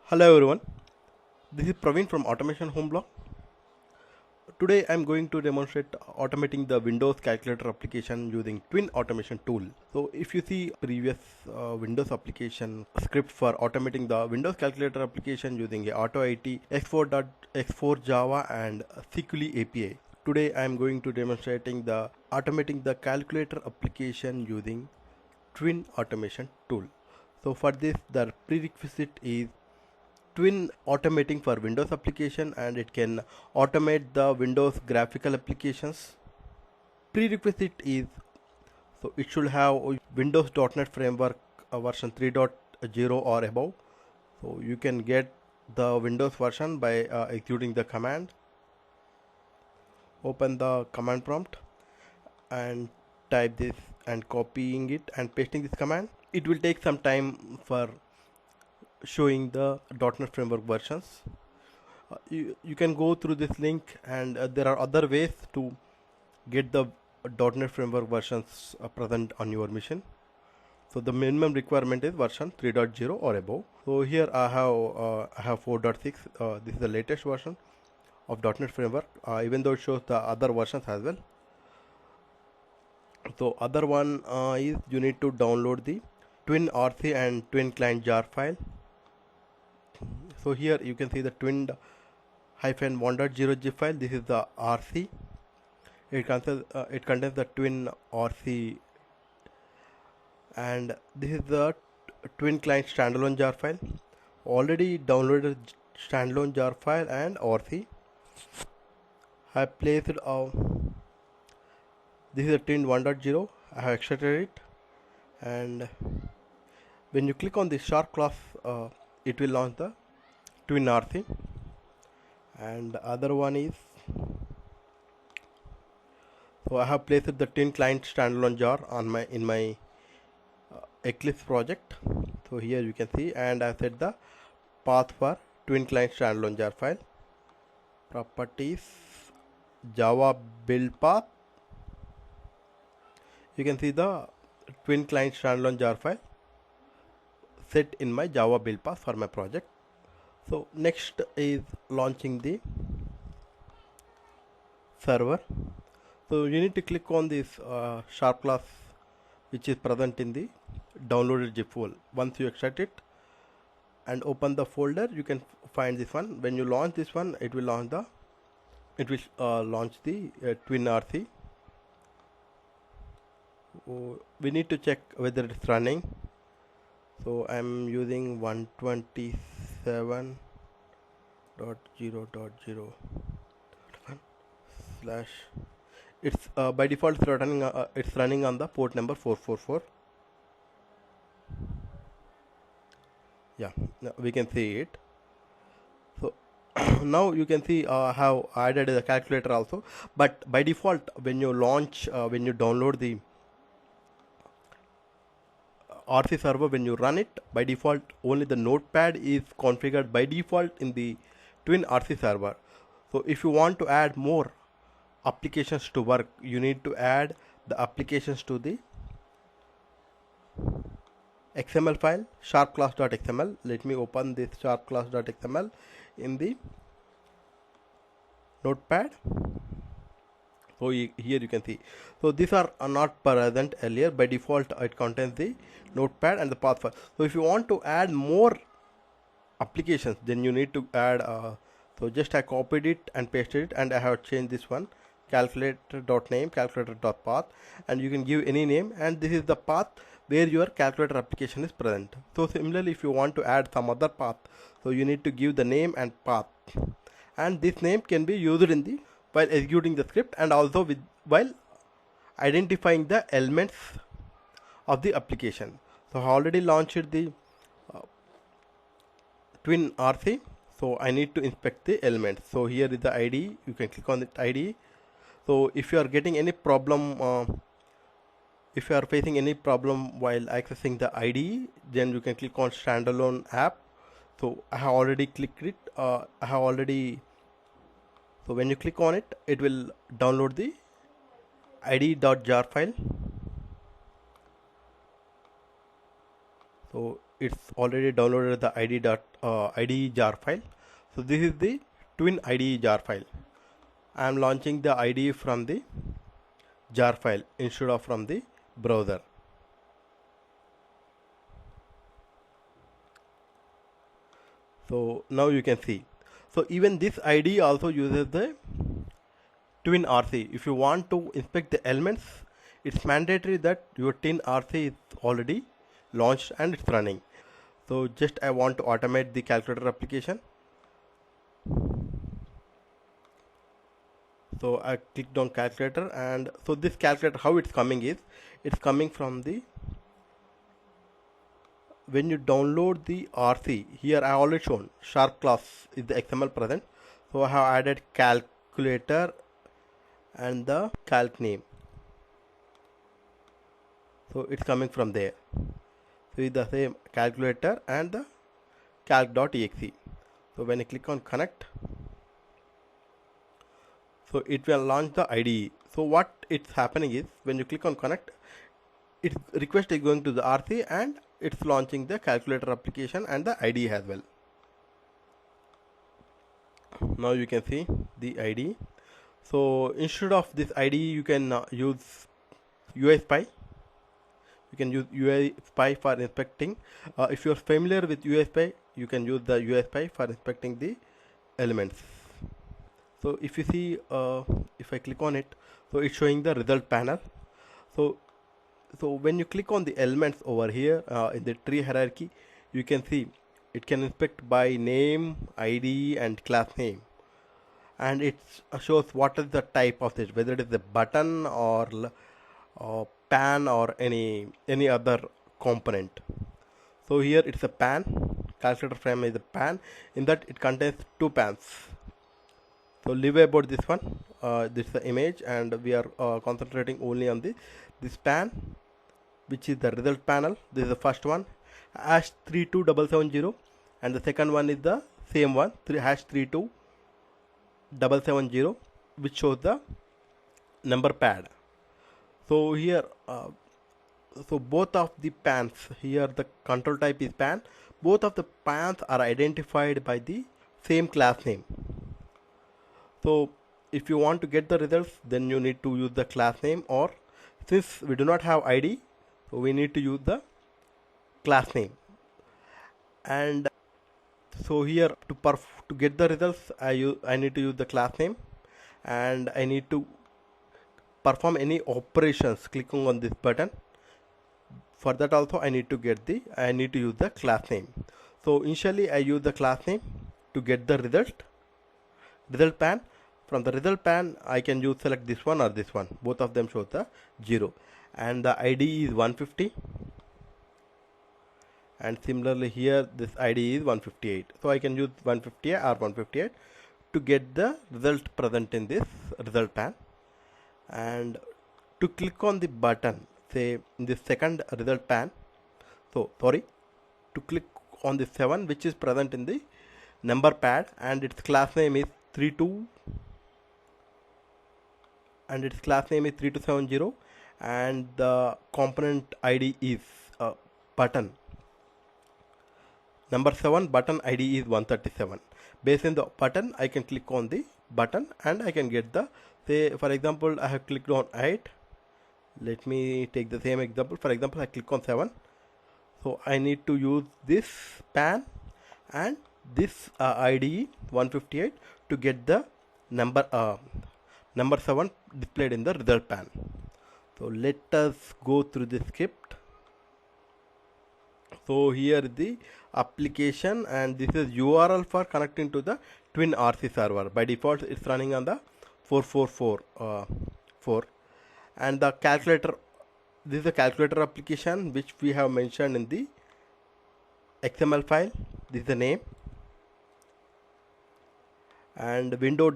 Hello everyone, this is Praveen from Automation Home Blog. Today I am going to demonstrate automating the Windows calculator application using Twin Automation tool. So if you see previous Windows application script for automating the Windows calculator application using a AutoIT, X4 Java and SQL API. Today I am going to demonstrating the automating the calculator application using Twin Automation tool. So for this the prerequisite is Twin automating for Windows application, and it can automate the Windows graphical applications. Prerequisite is, so it should have Windows.NET framework version 3.0 or above. So you can get the Windows version by executing the command. Open the command prompt and type this and copying it and pasting this command. It will take some time for showing the .NET framework versions. You can go through this link, and there are other ways to get the .NET framework versions present on your machine. So the minimum requirement is version 3.0 or above. So here I have 4.6. This is the latest version of .NET framework, even though it shows the other versions as well. So other one is you need to download the twin RC and twin client jar file. So here you can see the twin -1.0 zip file. This is the RC. It contains the twin RC, and this is the twin client standalone jar file. Already downloaded standalone jar file and RC. I placed this is a twin 1.0. I have extracted it, and when you click on the sharp class, it will launch the twin RC. And the other one is, so I have placed the twin client standalone jar on in my Eclipse project. So here you can see, and I set the path for twin client standalone jar file. Properties, Java build path. You can see the twin client standalone jar file set in my Java build path for my project. So next is launching the server. So you need to click on this sharp class which is present in the downloaded zip file. Once you extract it and open the folder, you can find this one. When you launch this one, it will launch the twin RC. We need to check whether it's running. So I'm using 127.0.0 slash. It's by default it's running on the port number 444. Yeah, we can see it. So now you can see how added the calculator also, but by default when you download the RC server, when you run it, by default only the notepad is configured by default in the twin RC server. So if you want to add more applications to work, you need to add the applications to the XML file, sharpclass.xml. Let me open this sharpclass.xml in the notepad. So here you can see, so these are not present earlier. By default it contains the notepad and the path file. So if you want to add more applications, then you need to add so just I copied it and pasted it, and I have changed this one, calculator.name, calculator.path, and you can give any name, and this is the path where your calculator application is present. So similarly, if you want to add some other path, so you need to give the name and path, and this name can be used in the while executing the script, and also while identifying the elements of the application. So I already launched the twin RC, so I need to inspect the elements. So here is the ID. You can click on the ID. So if you are getting any problem, if you are facing any problem while accessing the ID, then you can click on standalone app. So I have already clicked it. So when you click on it, it will download the id.jar file. So it's already downloaded the IDE jar file. So this is the Twin IDE jar file. I am launching the IDE from the jar file instead of from the browser. So now you can see. So even this IDE also uses the Twin RC. If you want to inspect the elements, it's mandatory that your Twin RC is already launched and it's running. So just I want to automate the calculator application. So I clicked on calculator, and so this calculator, how it's coming is, it's coming from the, when you download the RC, here I already shown Sharp class is the XML present. So I have added calculator and the calc name. So it's coming from there. So it's the same calculator and the calc.exe. So when I click on connect, so it will launch the IDE. So what it's happening is, when you click on connect, its request is going to the RC and it's launching the calculator application and the IDE as well. Now you can see the IDE. So instead of this IDE, you can use UiSpy. You can use UiSpy for inspecting. If you are familiar with UiSpy, you can use the UiSpy for inspecting the elements. So if you see, if I click on it, so it's showing the result panel. So when you click on the elements over here in the tree hierarchy, you can see it can inspect by name, ID and class name, and it shows what is the type of this, whether it is a button or pan or any other component. So here it's a pan. Calculator frame is a pan. In that it contains two pans. So leave about this one. This is the image, and we are concentrating only on this pan, which is the result panel. This is the first one, hash 32770, and the second one is the same one, hash 32770, which shows the number pad. So here, so both of the pans, here the control type is pan. Both of the pans are identified by the same class name. So if you want to get the results, then you need to use the class name, or since we do not have ID, so we need to use the class name. And so here to get the results, I need to use the class name, and I need to perform any operations clicking on this button. For that also I need to use the class name. So initially I use the class name to get the result pan. From the result pan, I can select this one or this one. Both of them show the 0, and the ID is 150, and similarly here this ID is 158. So I can use 150 or 158 to get the result present in this result pan. And to click on the button, say in the second result pan, to click on the 7, which is present in the number pad, and its class name is 3270, and the component ID is button number 7, button ID is 137. Based on the button, I can click on the button and I can get the, say for example I have clicked on 8. Let me take the same example. For example, I click on 7, so I need to use this pan and this ID 158 to get the number 7 displayed in the result pan. So let us go through the script. So here the application, and this is URL for connecting to the Twin RC server. By default it's running on the 444 and the calculator, this is the calculator application which we have mentioned in the XML file. This is the name, and window is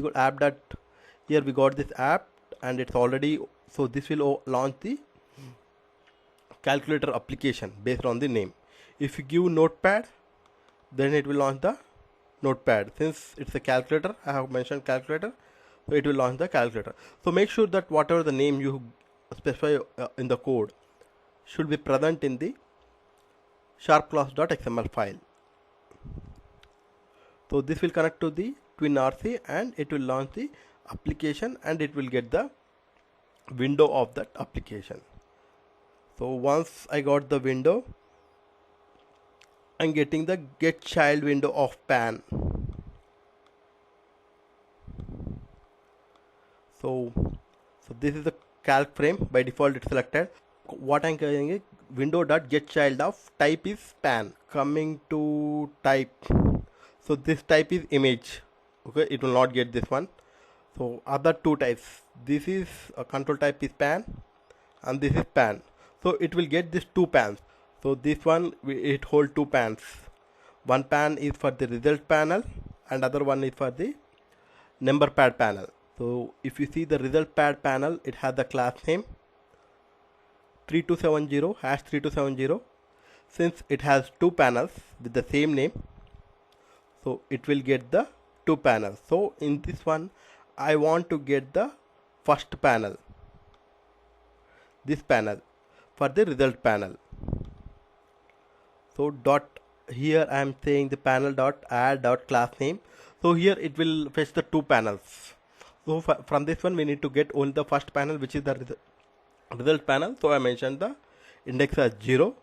good app dot, here we got this app and it's already, so this will launch the calculator application based on the name. If you give notepad, then it will launch the notepad. Since it's a calculator, I have mentioned calculator, so it will launch the calculator. So make sure that whatever the name you specify in the code should be present in the sharpclass.xml file. So this will connect to the TwinRC and it will launch the application and it will get the window of that application. So once I got the window, I'm getting the get child window of pan. So this is the calc frame. By default it's selected. What I'm getting is window.getChild of type is pan. Coming to type, so this type is image. Okay, it will not get this one. So other two types, this is a control type is pan and this is pan. So it will get these two pans. So this one it hold two pans. One pan is for the result panel and other one is for the number pad panel. So if you see the result pad panel, it has the class name 3270 hash 3270. Since it has two panels with the same name, so it will get the two panels. So in this one I want to get the first panel, this panel for the result panel. So dot here I am saying the panel dot add dot class name. So here it will fetch the two panels. So from this one we need to get only the first panel, which is the result panel. So I mentioned the index as 0.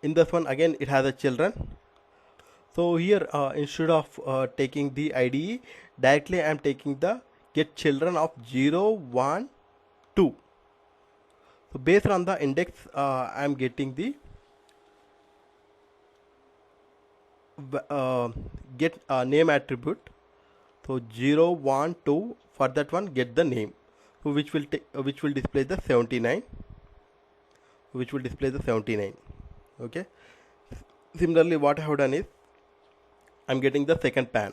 In this one again it has a children. So here instead of taking the IDE, directly I am taking the get children of 0, 1, 2. So based on the index I am getting the get name attribute. So 0, 1, 2, for that one get the name, so which will display the 79, okay. Similarly what I have done is I'm getting the second pan.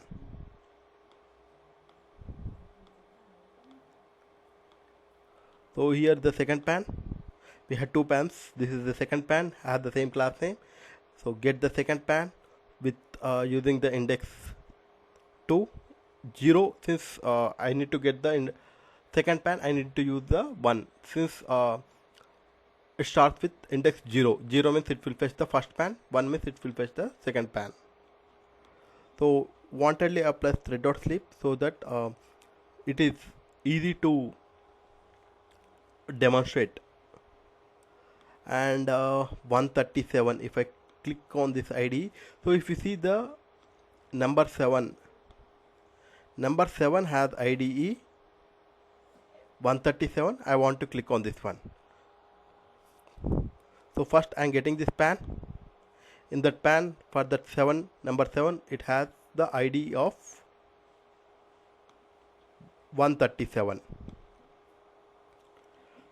So here the second pan, we had two pans. This is the second pan, has the same class name. So get the second pan with using the index 2, 0. Since I need to get the second pan, I need to use the 1. Since it starts with index 0. 0 means it will fetch the first pan, 1 means it will fetch the second pan. So wantedly apply thread dot sleep so that it is easy to demonstrate. And 137, if I click on this ID, so if you see the number 7 has IDE 137. I want to click on this one. So first I am getting this pan. In that pan, for that number 7, it has the ID of 137.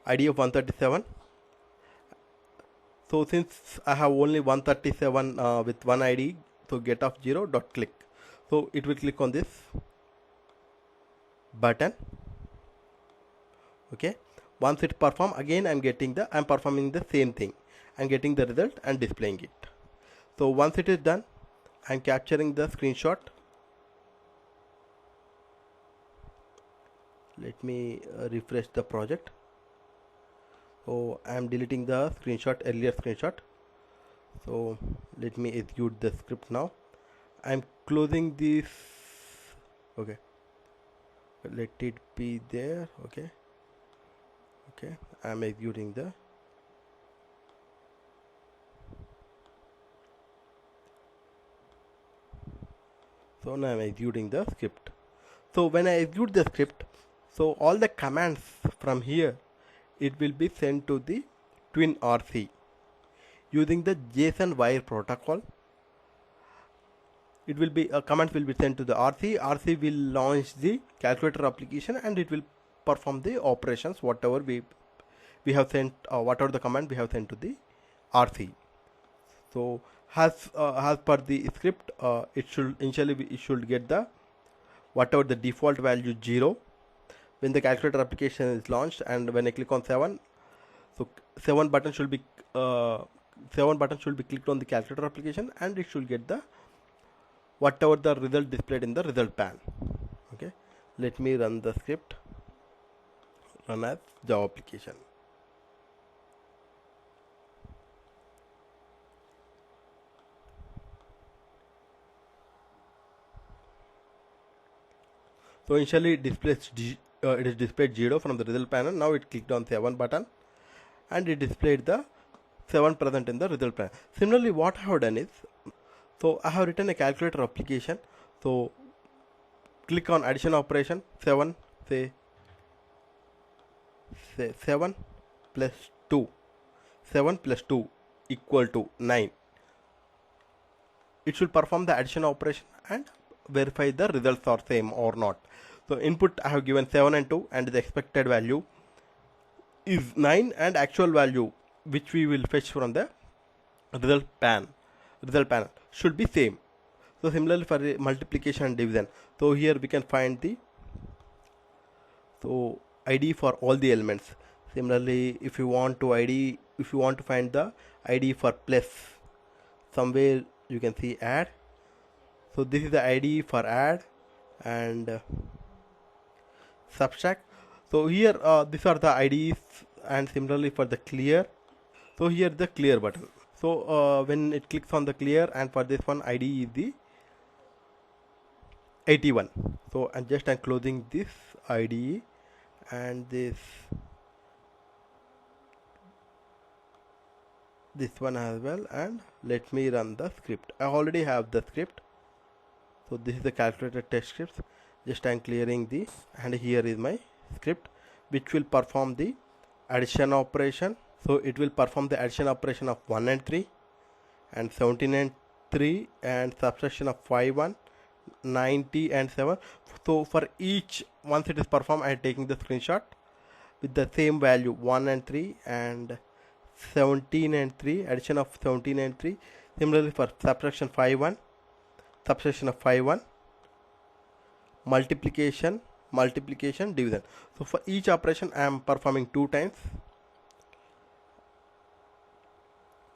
ID of 137. So since I have only 137 with one ID, so get of 0 dot click. So it will click on this button. Okay. Once it perform, again I'm performing the same thing. I'm getting the result and displaying it. So once it is done, I'm capturing the screenshot. Let me refresh the project. So I am deleting the earlier screenshot. So let me execute the script now. I'm closing this. Okay, let it be there. Okay, I'm executing the. So now I'm executing the script. So when I execute the script, so all the commands from here, it will be sent to the TwinRC using the JSON wire protocol. It will be commands will be sent to the RC. RC will launch the calculator application and it will perform the operations whatever we have sent, whatever the command we have sent to the RC. So as per the script, it should get the whatever the default value 0 when the calculator application is launched, and when I click on 7, so 7 button should be clicked on the calculator application and it should get the whatever the result displayed in the result pan. Okay, let me run the script, run as Java application. So initially it is displayed 0 from the result panel. Now it clicked on 7 button and it displayed the 7 present in the result panel. Similarly, what I have done is, so I have written a calculator application. So click on addition operation, 7, say 7 plus 2, 7 plus 2 equal to 9. It should perform the addition operation and verify the results are same or not. So input I have given 7 and 2 and the expected value is 9 and actual value which we will fetch from the result panel should be same. So similarly for the multiplication and division, so here we can find the ID for all the elements. Similarly, if you want to find the ID for plus, somewhere you can see add. So this is the ID for add and subtract. So here these are the IDs, and similarly for the clear. So here the clear button. So when it clicks on the clear, and for this one ID is the 81. So I'm closing this ID and this one as well, and let me run the script. I already have the script. So this is the calculator test scripts. I'm clearing the, and here is my script which will perform the addition operation. So it will perform the addition operation of 1 and 3 and 17 and 3 and subtraction of 5 1, 90 and 7. So for each, once it is performed, I am taking the screenshot with the same value 1 and 3 and 17 and 3, addition of 17 and 3. Similarly for subtraction 5 1, subtraction of 5 1, multiplication, division. So for each operation I am performing 2 times.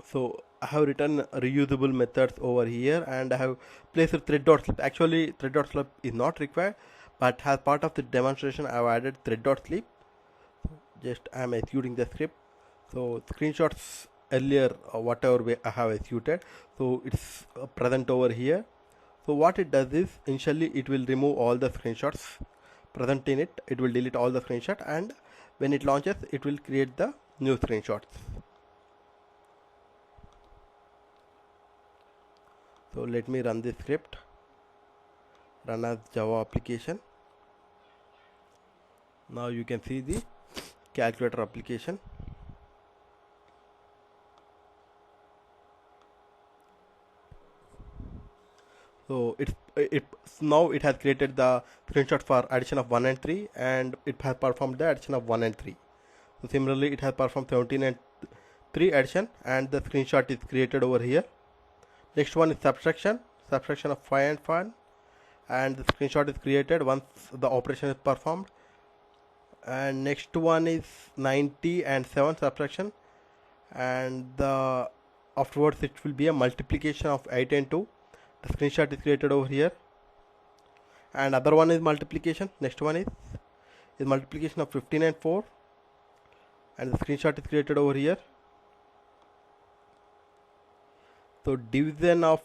So I have written reusable methods over here, and I have placed a thread dot sleep. Actually thread dot sleep is not required, but as part of the demonstration I have added thread dot sleep. I am executing the script. So screenshots earlier, whatever I have executed, so it's present over here. So what it does is, initially it will remove all the screenshots present in it. It will delete all the screenshots, and when it launches it will create the new screenshots. So let me run this script, run as Java application. Now you can see the calculator application. So now it has created the screenshot for addition of 1 and 3, and it has performed the addition of 1 and 3. So similarly it has performed 17 and 3 addition, and the screenshot is created over here. Next one is subtraction of 5 and 5, and the screenshot is created once the operation is performed. And next one is 90 and 7 subtraction, and afterwards it will be a multiplication of 8 and 2. The screenshot is created over here, and other one is multiplication. Next one is multiplication of 15 and 4, and the screenshot is created over here. So division of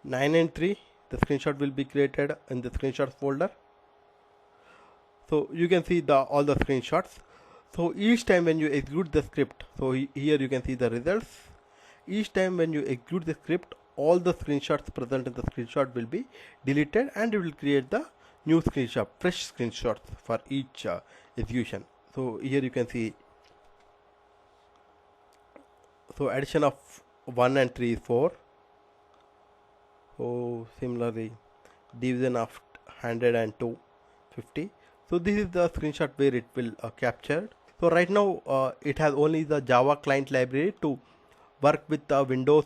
9 and 3, the screenshot will be created in the screenshot folder. So you can see all the screenshots. So each time when you execute the script, so here you can see the results. Each time when you execute the script, all the screenshots present in the screenshot will be deleted, and it will create the new screenshot, fresh screenshots for each execution. So here you can see, so addition of 1 and 3 is 4. So similarly division of 100 and 2, 50. So this is the screenshot where it will captured. So right now it has only the Java client library to work with the Windows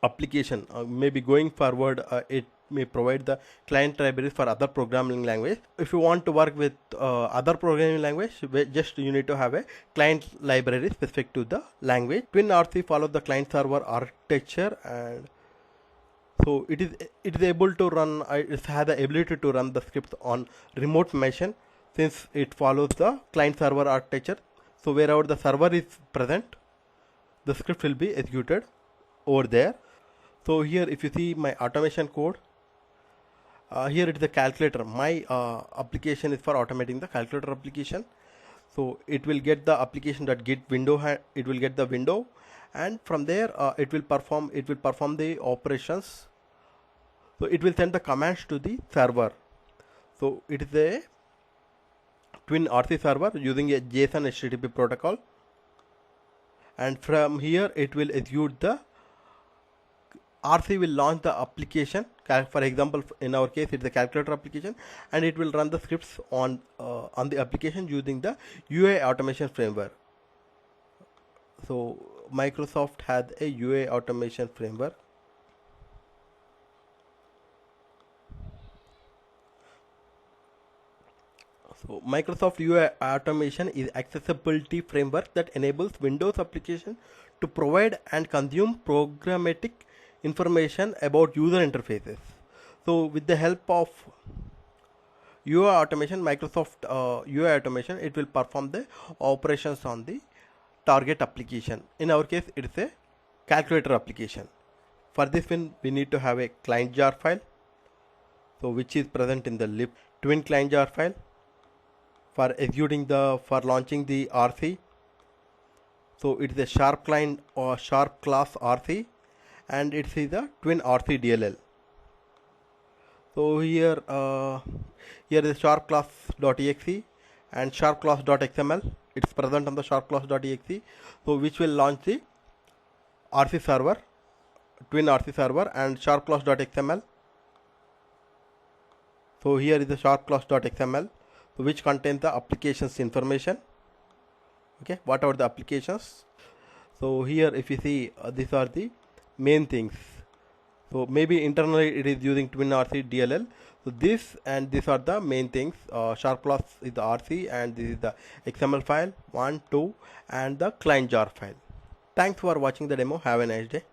application. Maybe going forward it may provide the client libraries for other programming language. If you want to work with other programming language, just you need to have a client library specific to the language. TwinRC follows the client server architecture, and so it is able to run, it has the ability to run the scripts on remote machine, since it follows the client server architecture. So wherever the server is present, the script will be executed over there. So here if you see my automation code, Here it is the calculator. My application is for automating the calculator application. So it will get the application.get window, it will get the window, and from there it will perform the operations. So it will send the commands to the server. So it is a twin RC server using a JSON HTTP protocol, and from here it will execute the RC will launch the application. For example, in our case it's the calculator application, and it will run the scripts on the application using the UI automation framework. So Microsoft has a UI automation framework. So Microsoft UI automation is accessibility framework that enables Windows application to provide and consume programmatic information about user interfaces. So with the help of UI automation, Microsoft UI automation, it will perform the operations on the target application. In our case, it is a calculator application. For this one, we need to have a client jar file, so which is present in the lib twin client jar file for launching the RC. So it is a sharp client or sharp class RC, and it is a twin RC DLL. So here is sharp class.exe and sharp class.xml. It's present on the sharp class.exe, so which will launch the RC server, twin RC server, and sharp class.xml. So here is the sharp class.xml, which contains the applications information. Okay, what are the applications? So here if you see, these are the main things. So maybe internally it is using twin RC DLL. So this and these are the main things. Sharp class is the RC, and this is the XML file 1, 2, and the client jar file. Thanks for watching the demo. Have a nice day.